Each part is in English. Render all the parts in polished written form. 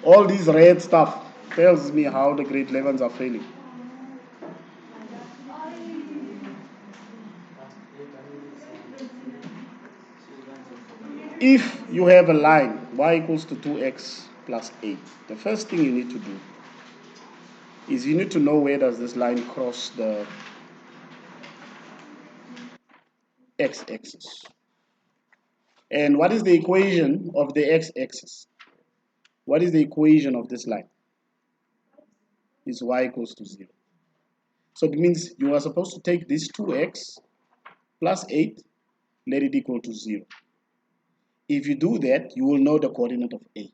All these red stuff tells me how the grade 11s are failing. If you have a line y equals to 2x plus 8, the first thing you need to do is you need to know where does this line cross the x-axis. And what is the equation of the x-axis? What is the equation of this line? Is y equals to 0. So it means you are supposed to take this 2x plus 8, let it equal to 0. If you do that, you will know the coordinate of A.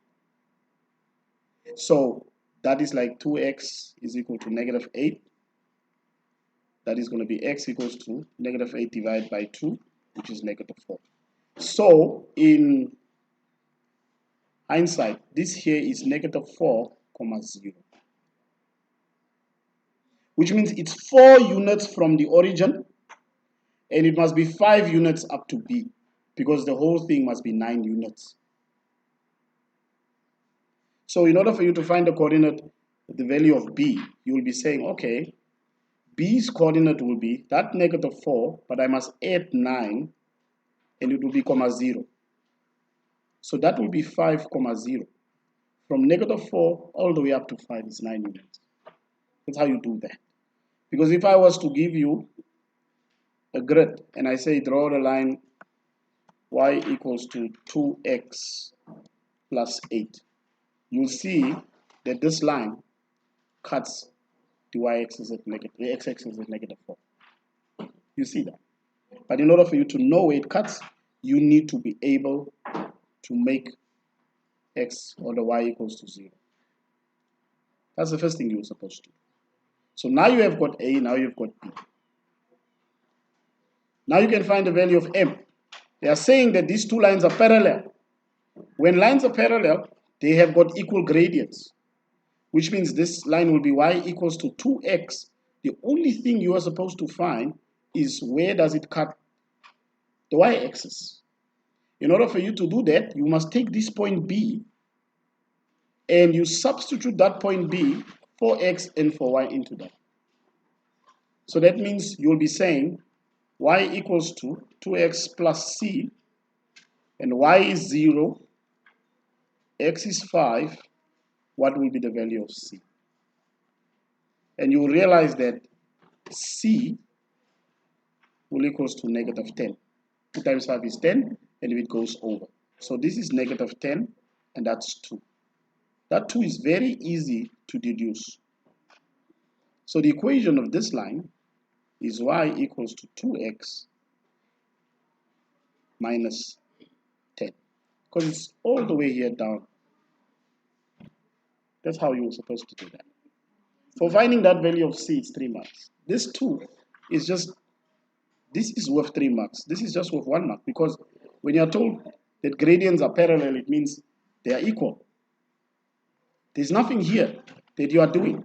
So that is like 2x is equal to negative 8. That is going to be x equals to negative 8 divided by 2, which is negative 4. So in hindsight, this here is negative 4, 0. Which means it's 4 units from the origin, and it must be 5 units up to B, because the whole thing must be 9 units. So in order for you to find the coordinate, the value of B, you will be saying, okay, B's coordinate will be that negative 4, but I must add 9, and it will be 0. So that will be 5, 0. From negative 4 all the way up to 5 is 9 units. That's how you do that. Because if I was to give you a grid, and I say draw the line y equals to 2x plus 8, you'll see that this line cuts the y-axis at negative, the x-axis at negative 4. You see that? But in order for you to know where it cuts, you need to be able to make x or the y equals to 0. That's the first thing you're supposed to do. So now you have got A, now you've got B. Now you can find the value of M. They are saying that these two lines are parallel. When lines are parallel, they have got equal gradients, which means this line will be y equals to 2x. The only thing you are supposed to find is where does it cut the y-axis. In order for you to do that, you must take this point B and you substitute that point B for x and for y into that. So that means you'll be saying y equals to 2x plus c, and y is 0, x is 5, what will be the value of c? And you will realize that c will equals to negative 10. 2 times 5 is 10, and it goes over. So this is negative 10, and that's 2. That 2 is very easy to deduce. So the equation of this line is y equals to 2x minus 10. Because it's all the way here down. That's how you were supposed to do that. For finding that value of c, it's 3 marks. This 2 is just, this is worth 3 marks. This is just worth 1 mark, because when you're told that gradients are parallel, it means they are equal. There's nothing here that you are doing.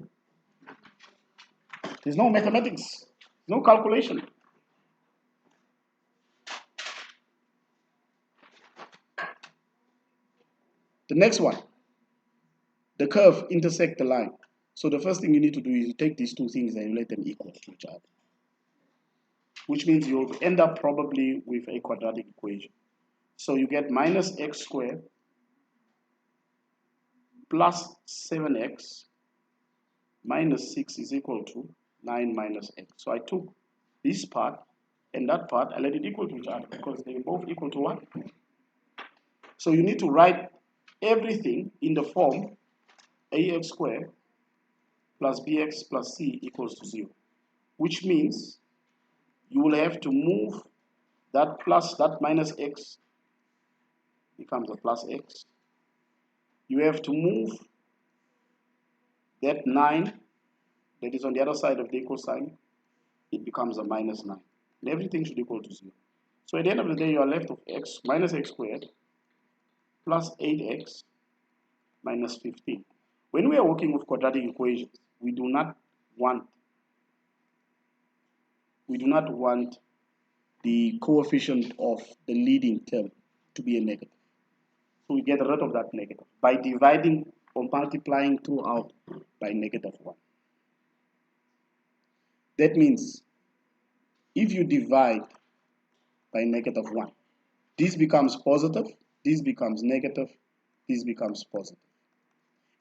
There's no mathematics, no calculation. The next one, the curve intersect the line. So the first thing you need to do is you take these two things and you let them equal to each other, which means you'll end up probably with a quadratic equation. So you get minus x squared plus 7x minus 6 is equal to 9 minus x. So I took this part and that part, I let it equal to each other because they both equal to 1. So you need to write everything in the form ax squared plus bx plus c equals to 0, which means you will have to move that plus, that minus x becomes a plus x. You have to move that 9 that is on the other side of the equal sign, it becomes a minus 9. And everything should equal to 0. So at the end of the day, you are left with x minus x squared plus 8x minus 15. When we are working with quadratic equations, we do not want the coefficient of the leading term to be a negative. So we get rid of that negative by dividing or multiplying throughout by -1. That means if you divide by -1, this becomes positive, this becomes negative, this becomes positive.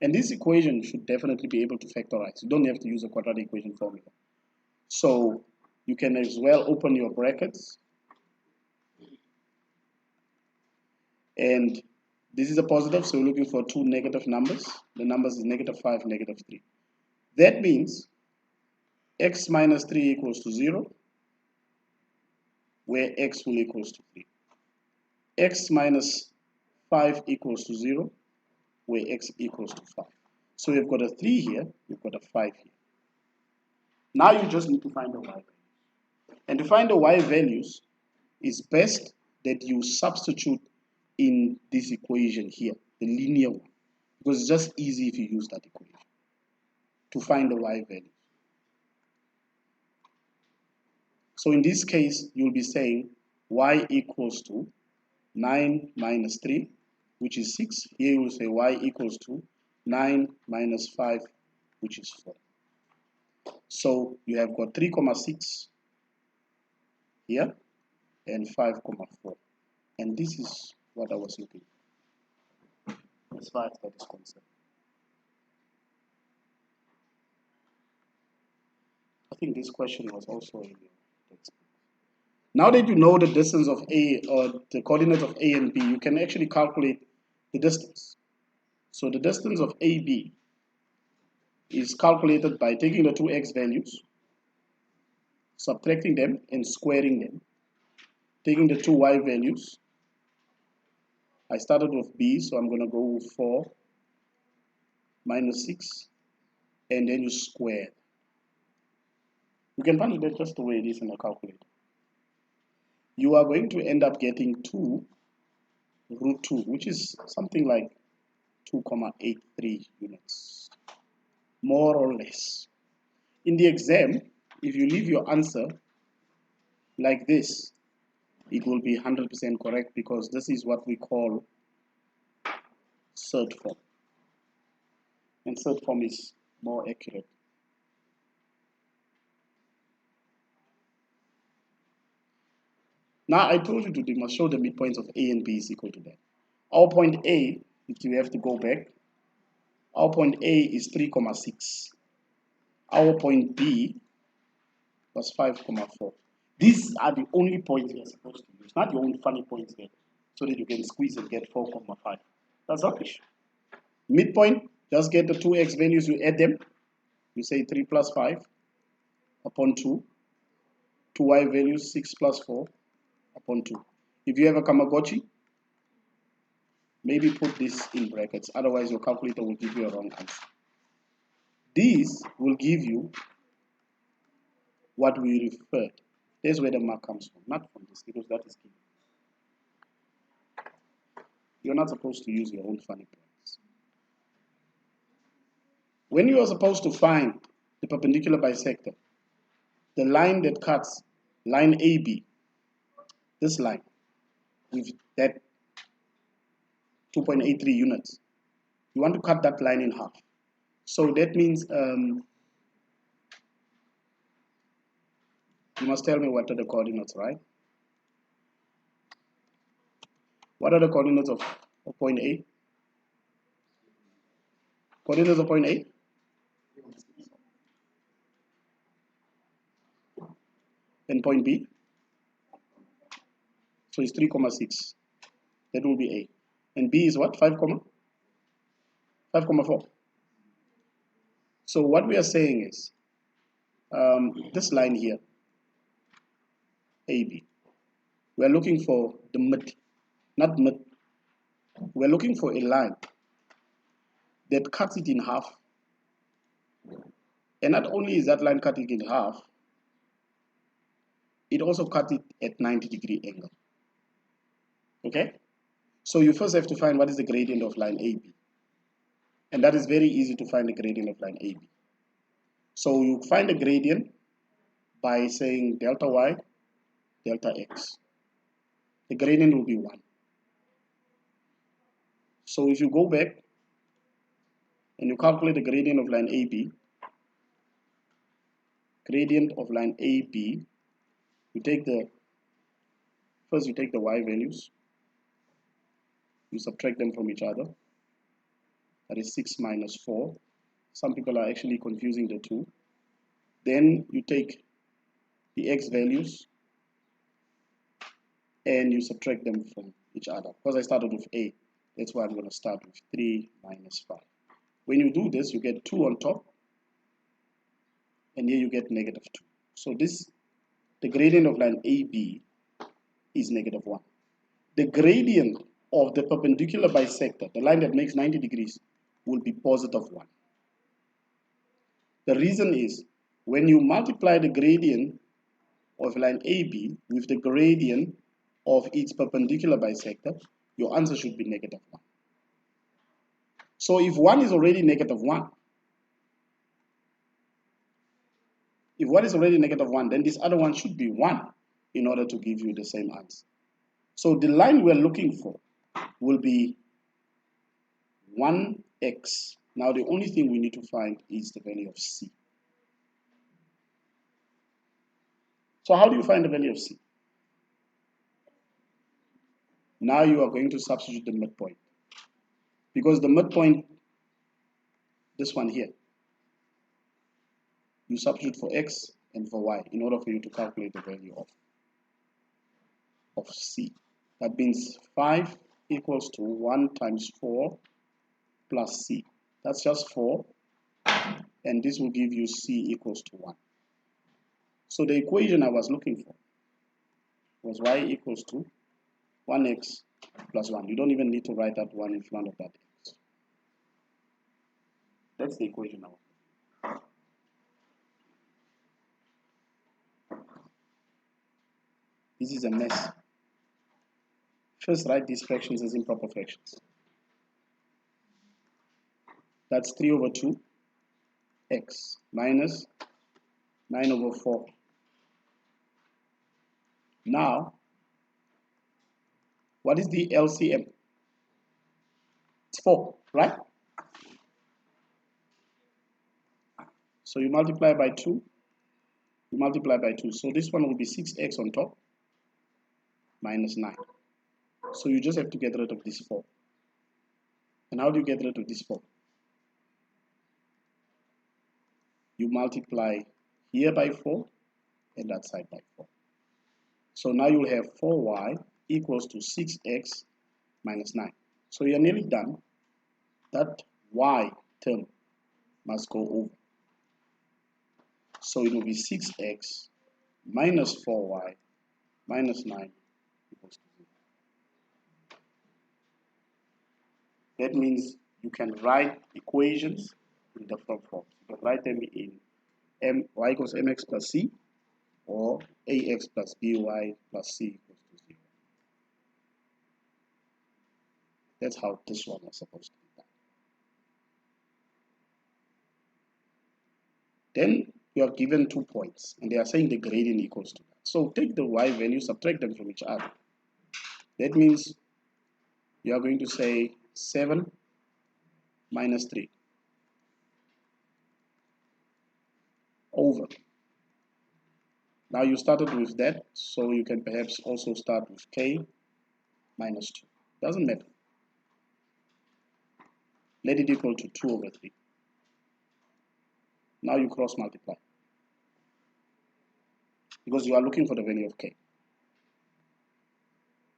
And this equation should definitely be able to factorize. You don't have to use a quadratic equation formula. So you can as well open your brackets. And this is a positive, so we're looking for two negative numbers. The numbers is -5, -3. That means x minus 3 equals to 0, where x will equals to 3. X minus 5 equals to 0, where x equals to 5. So you've got a 3 here, you've got a 5 here. Now you just need to find the y values. And to find the y values, it's best that you substitute in this equation here, the linear one, because it's just easy if you use that equation to find the y value. So in this case, you'll be saying y equals to 9 minus 3, which is 6. Here you will say y equals to 9 minus 5, which is 4. So you have got 3,6 here and 5,4. And this is what I was looking for, as far as that is concerned. I think this question was also in your textbook. Now that you know the distance of A, or the coordinates of A and B, you can actually calculate the distance. So the distance of AB is calculated by taking the two x values, subtracting them and squaring them, taking the two y values. I started with B, so I'm going to go with 4 minus 6, and then you square. You can find it just the way it is in a calculator. You are going to end up getting 2 root 2, which is something like 2,83 units, more or less. In the exam, if you leave your answer like this, it will be 100% correct, because this is what we call surd form. And surd form is more accurate. Now I told you to must show the midpoints of A and B is equal to that. Our point A, if you have to go back, our point A is 3,6. Our point B was 5,4. These are the only points you're supposed to use, not your own funny points there, so that you can squeeze and get 4,5. That's rubbish. Midpoint, just get the two x values, you add them. You say 3 plus 5 upon 2. Two y values, 6 plus 4 upon 2. If you have a Kamagochi, maybe put this in brackets, otherwise your calculator will give you a wrong answer. These will give you what we referred. There's where the mark comes from, not from this, because that is key. You're not supposed to use your own funny points. When you are supposed to find the perpendicular bisector, the line that cuts line AB, this line, with that 2.83 units, you want to cut that line in half. So that means you must tell me what are the coordinates, right? What are the coordinates of point A? Coordinates of point A? And point B? So it's 3,6. That will be A. And B is what? 5,4. So what we are saying is this line here, AB, we are looking for the mid, not mid. We are looking for a line that cuts it in half. And not only is that line cutting in half, it also cuts it at 90-degree angle. Okay? So you first have to find what is the gradient of line AB. And that is very easy to find the gradient of line AB. So you find the gradient by saying delta y, delta x. The gradient will be 1. So if you go back, and you calculate the gradient of line AB, you take the y values, you subtract them from each other. That is 6 minus 4. Some people are actually confusing the two. Then you take the x values and you subtract them from each other. Because I started with a, that's why I'm going to start with 3 minus 5. When you do this, you get 2 on top, and here you get negative 2. So the gradient of line AB is negative 1. The gradient of the perpendicular bisector, the line that makes 90 degrees, will be positive 1. The reason is, when you multiply the gradient of line AB with the gradient of its perpendicular bisector, your answer should be negative 1. So if 1 is already negative 1, then this other one should be 1 in order to give you the same answer. So the line we're looking for will be 1x. Now the only thing we need to find is the value of c. So how do you find the value of c? Now you are going to substitute the midpoint. Because the midpoint, this one here, you substitute for x and for y in order for you to calculate the value of c. That means 5 equals to 1 times 4 plus c. That's just 4. And this will give you c equals to 1. So the equation I was looking for was y equals to 1x plus 1. You don't even need to write that 1 in front of that x. That's the equation now. This is a mess. First, write these fractions as improper fractions. That's 3 over 2 x minus 9 over 4. Now, what is the LCM? It's 4, right? So you multiply by 2. You multiply by 2. So this one will be 6x on top minus 9. So you just have to get rid of this 4. And how do you get rid of this 4? You multiply here by 4 and that side by 4. So now you'll have 4y equals to 6x minus 9. So you're nearly done. That y term must go over. So it will be 6x minus 4y minus 9 equals to 0. That means you can write equations in different forms. You can write them in y equals mx plus c or ax plus by plus c equals to 0. That's how this one is supposed to be done. Then you are given 2 points and they are saying the gradient equals to that. So take the y value, subtract them from each other. That means you are going to say 7 minus 3 over. Now you started with that, so you can perhaps also start with k minus 2. Doesn't matter. Let it equal to 2 over 3. Now you cross multiply, because you are looking for the value of k.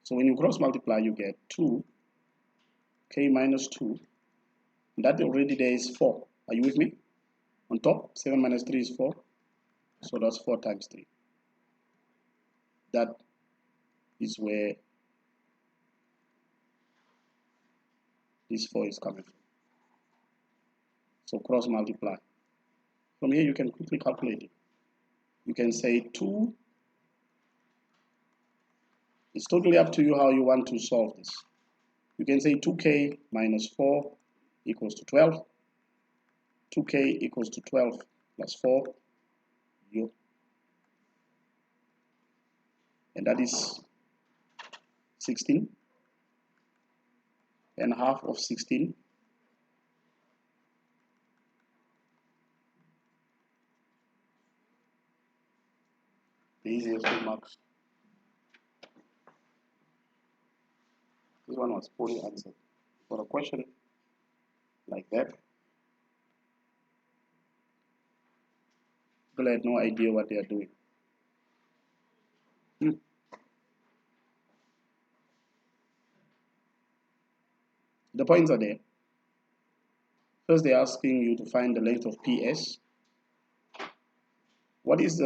So when you cross multiply, you get 2 k minus 2. That already there is 4. Are you with me? On top, 7 minus 3 is 4. So that's 4 times 3. That is where this 4 is coming from. So cross multiply. From here you can quickly calculate it. You can say 2. It's totally up to you how you want to solve this. You can say 2k minus 4 equals to 12. 2k equals to 12 plus 4. And that is 16. And half of 16 the easiest 2 marks. This one was poorly answered. For a question like that, people had no idea what they are doing. The points are there. First, they're asking you to find the length of PS. What is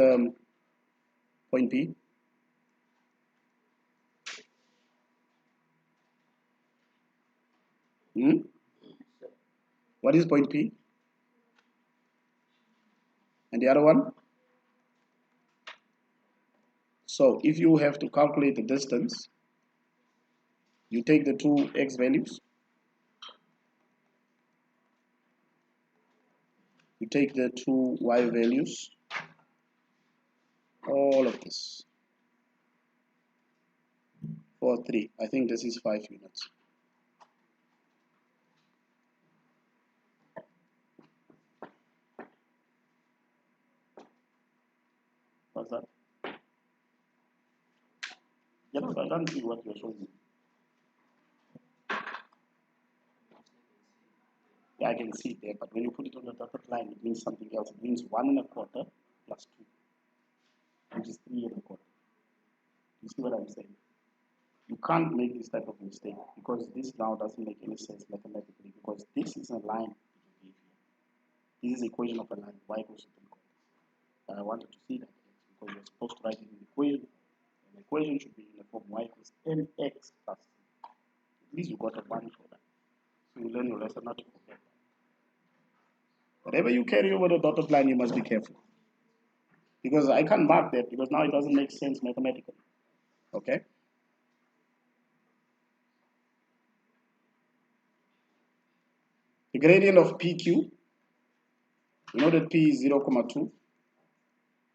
point P? What is point P? And the other one? So if you have to calculate the distance, you take the two x values, you take the two y values, all of this, 4, 3. I think this is 5 units. What's that? Yes, I can't see what you're showing me. Yeah, I can see it there, but when you put it on the dotted line, it means something else. It means 1 1/4 plus 2, which is 3 1/4. You see what I'm saying? You can't make this type of mistake because this now doesn't make any sense mathematically, because this is a line. This is the equation of a line, y equals to 3/4. I wanted to see that because you're supposed to write it in the equation. And the equation should be in the form y equals mx plus c. At least you got a 1 for that. So you learn your lesson not to forget that. Whatever you carry over the dotted line, you must be careful. Because I can't mark that because now it doesn't make sense mathematically. Okay? The gradient of PQ, we know that P is 0,2.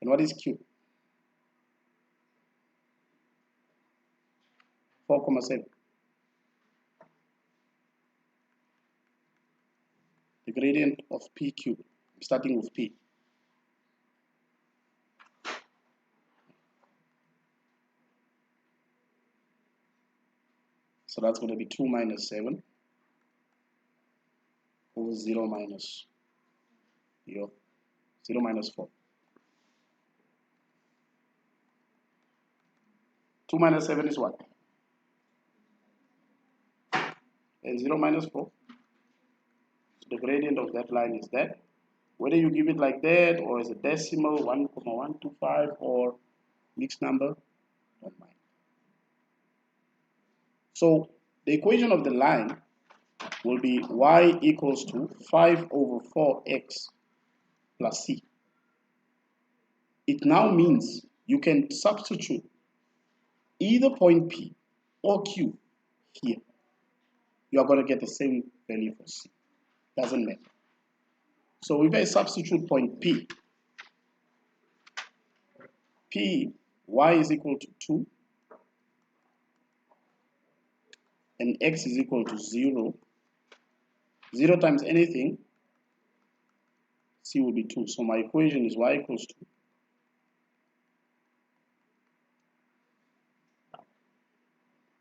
And what is Q? 4,7. The gradient of PQ, starting with P. So that's going to be 2 minus 7 over 0 minus 0 minus 4. 2 minus 7 is what? And 0 minus 4. So the gradient of that line is that. Whether you give it like that or as a decimal, 1,125 or mixed number, don't mind. So the equation of the line will be y equals to 5 over 4x plus c. It now means you can substitute either point P or Q here. You are going to get the same value for C. Doesn't matter. So if I substitute point P, y is equal to 2 and x is equal to 0. 0 times anything, C will be 2. So my equation is y equals to 2.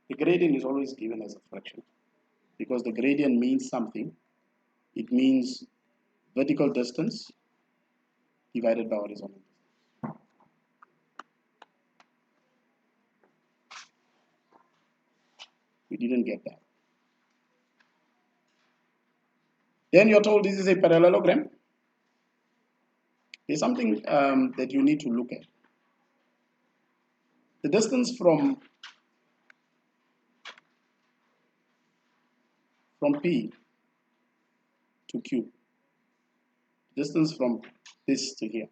The gradient is always given as a fraction because the gradient means something. It means vertical distance divided by horizontal distance. We didn't get that. Then you're told this is a parallelogram. There's something that you need to look at. The distance from P to Q, distance from this to here.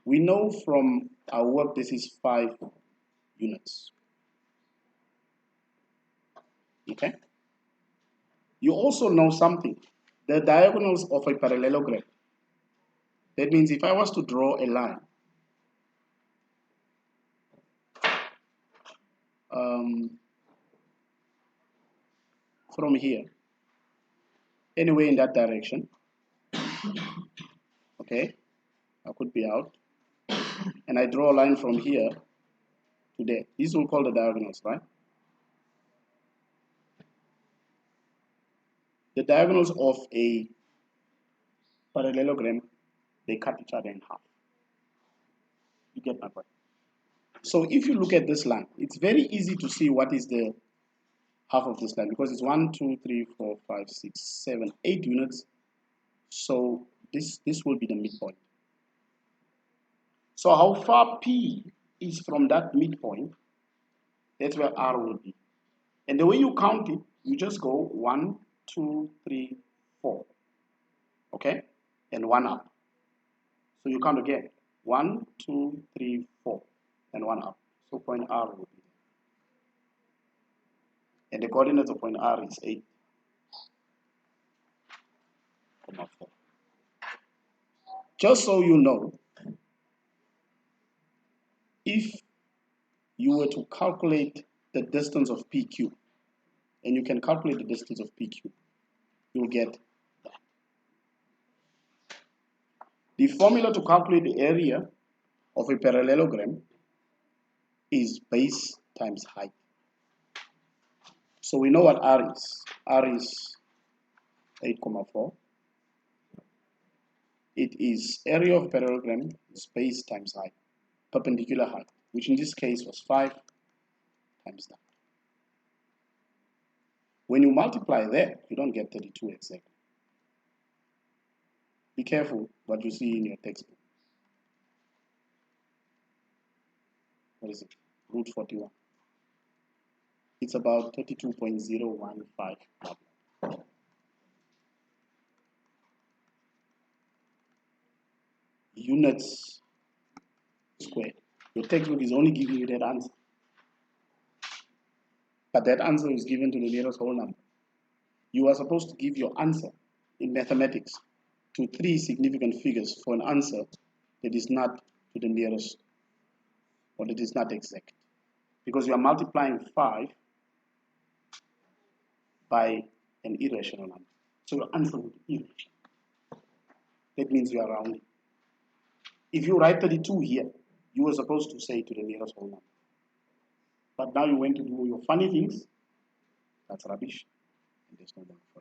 We know from our work this is 5 units. Okay? You also know something. The diagonals of a parallelogram. That means if I was to draw a line from here, anywhere in that direction, okay, I could be out. and I draw a line from here to there. These we'll call the diagonals, right? The diagonals of a parallelogram, they cut each other in half. You get my point? So if you look at this line, it's very easy to see what is the half of this line, because it's 1, 2, 3, 4, 5, 6, 7, 8 units. So this will be the midpoint. So how far P is from that midpoint, that's where R will be. And the way you count it, you just go 1, 2, 3, 4. Okay? And 1 up. So you count again. 1, 2, 3, 4. And 1 up. So point R will be. And the coordinates of point R is 8, 4. Just so you know, if you were to calculate the distance of PQ, and you can calculate the distance of PQ, you'll get that. The formula to calculate the area of a parallelogram is base times height. So we know what R is. R is 8,4. It is area of parallelogram is base times height, perpendicular height, which in this case was 5 times that. When you multiply that, you don't get 32 exactly. Be careful what you see in your textbook. What is it? Root 41. It's about 32.015. Units squared. Your textbook is only giving you that answer. But that answer is given to the nearest whole number. You are supposed to give your answer in mathematics to 3 significant figures for an answer that is not to the nearest, or that is not exact. Because you are multiplying 5 by an irrational number. So your answer will be irrational. That means you are rounding. If you write 32 here, you were supposed to say to the nearest whole number. But now you went to do your funny things. That's rubbish. And there's no number for